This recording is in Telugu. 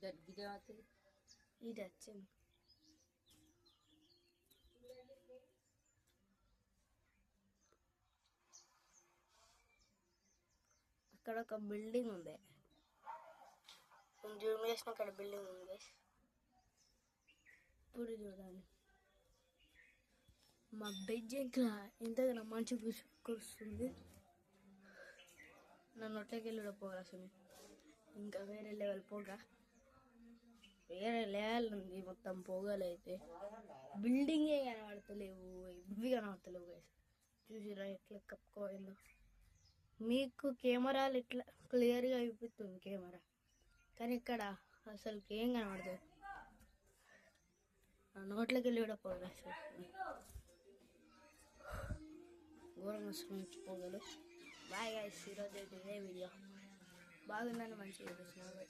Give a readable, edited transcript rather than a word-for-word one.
ఇది వచ్చింది. అక్కడ ఒక బిల్డింగ్ ఉంది. జూమ్ చేసిన అక్కడ బిల్డింగ్ ఉంది. ఇప్పుడు చూడండి మా బెడ్ ఇంకా ఎంతగానో మంచి కురుస్తుంది. నా నోట్లోకి వెళ్ళి పోగాల్సింది. ఇంకా వేరే లెవెల్ పోగా, వేరే లెవెల్ ఉంది. మొత్తం పోగలు అయితే బిల్డింగే కనబడతలేవు, ఇవి కనబడతలేవు. చూసిరా ఎట్లా కప్పుకోయిందో. మీకు కెమెరాలు ఇట్లా క్లియర్గా చూపిస్తుంది కెమెరా, కానీ ఇక్కడ అసలు ఏం కనబడుతుంది. నా నోట్లోకి వెళ్ళి కూడా పోగలు ఘోరంగా వస్తుంది పోగలు. బాయ్ గైస్, ఈరోజు అయితే ఇదే వీడియో. బాగుందని మంచిగా చూపిస్తున్నాను.